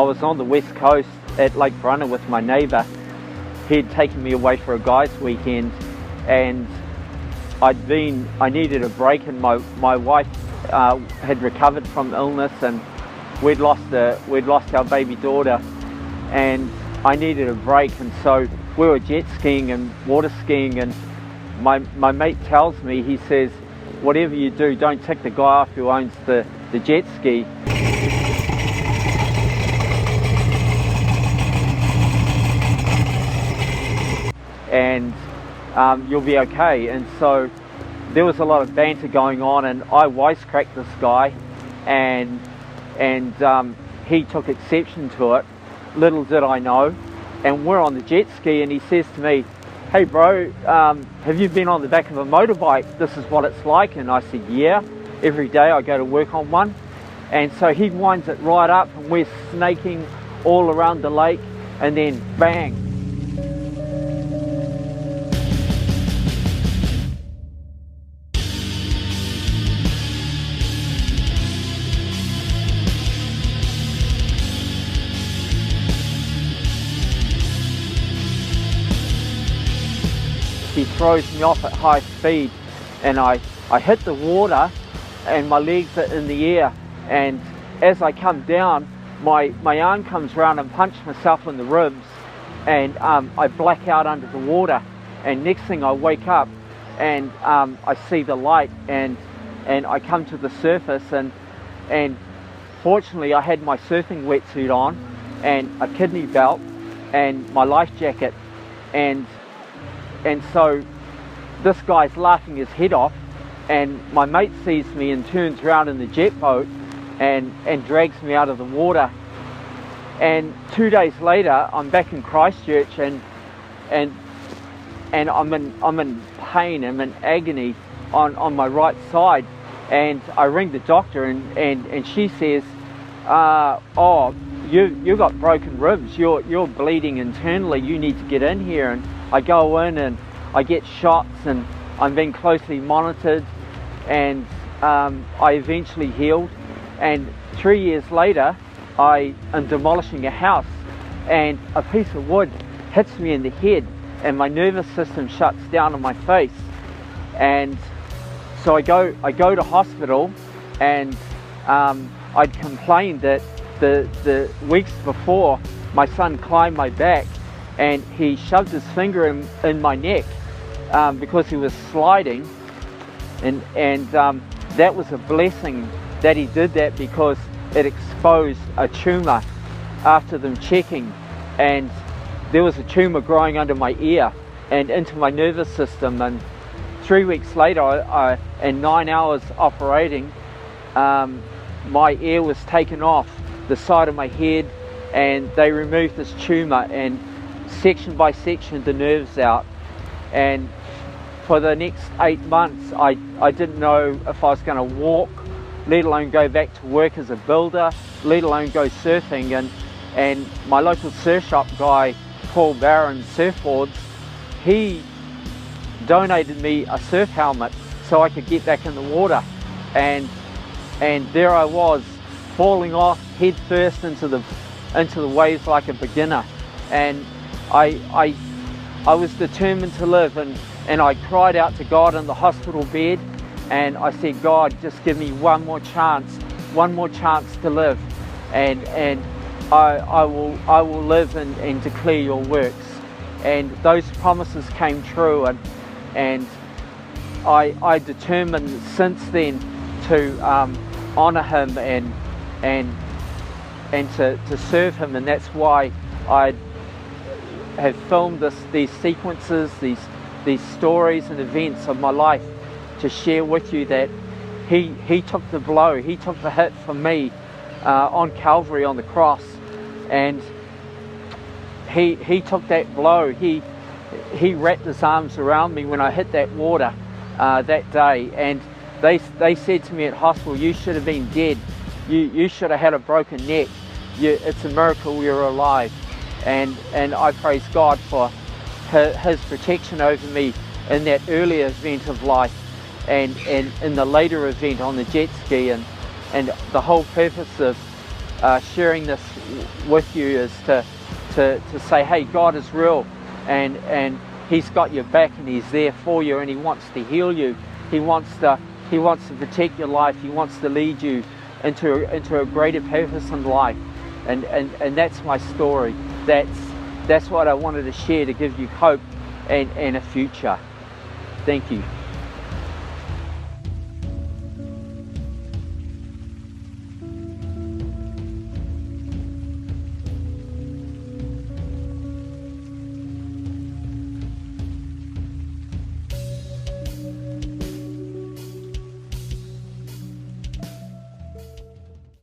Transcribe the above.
I was on the west coast at Lake Brunner with my neighbour. He'd taken me away for a guys' weekend, and I needed a break, and my wife had recovered from illness, and we'd lost our baby daughter, and I needed a break. And so we were jet skiing and water skiing, and my mate tells me, he says, whatever you do, don't tick the guy off who owns the jet ski. And you'll be okay. And so there was a lot of banter going on, and I wisecracked this guy, and he took exception to it. Little did I know. And we're on the jet ski, and he says to me, "Hey bro, have you been on the back of a motorbike? This is what it's like." And I said, "Yeah, every day I go to work on one." And so he winds it right up, and we're snaking all around the lake, and then bang. He throws me off at high speed, and I hit the water, and my legs are in the air, and as I come down, my arm comes around and punch myself in the ribs, and I black out under the water. And next thing, I wake up, and I see the light, and I come to the surface, and fortunately I had my surfing wetsuit on, and a kidney belt, and my life jacket, and so this guy's laughing his head off, and my mate sees me and turns around in the jet boat and drags me out of the water. And 2 days later, I'm back in Christchurch, and I'm in pain, I'm in agony on my right side, and I ring the doctor, and she says, "Oh, you've got broken ribs, you're bleeding internally, you need to get in here." And I go in, and I get shots, and I'm being closely monitored, and I eventually healed. And 3 years later, I am demolishing a house, and a piece of wood hits me in the head, and my nervous system shuts down on my face. And so I go to hospital, and I'd complained that the weeks before, my son climbed my back, and he shoved his finger in my neck because he was sliding, and that was a blessing that he did that, because it exposed a tumour after them checking, and there was a tumour growing under my ear and into my nervous system. And 3 weeks later, in 9 hours operating, my ear was taken off the side of my head, and they removed this tumour and section by section the nerves out. And for the next 8 months, I didn't know if I was going to walk, let alone go back to work as a builder, let alone go surfing. And my local surf shop guy, Paul Barron Surfboards, he donated me a surf helmet so I could get back in the water. And there I was, falling off head first into the waves like a beginner. And I was determined to live, and I cried out to God in the hospital bed, and I said, "God, just give me one more chance to live, and I will live and declare your works." And those promises came true, and I determined since then to honour him and to serve him. And that's why I have filmed these sequences, these stories and events of my life, to share with you that he took the blow, he took the hit for me on Calvary on the cross, and he took that blow. He wrapped his arms around me when I hit that water that day, and they said to me at hospital, "You should have been dead. You should have had a broken neck. It's a miracle you're alive." And I praise God for his protection over me in that earlier event of life, and in the later event on the jet ski, and the whole purpose sharing this with you is to say, hey, God is real, and He's got your back, and He's there for you, and He wants to heal you. He wants to protect your life. He wants to lead you into a greater purpose in life, and that's my story. That's what I wanted to share, to give you hope and a future. Thank you.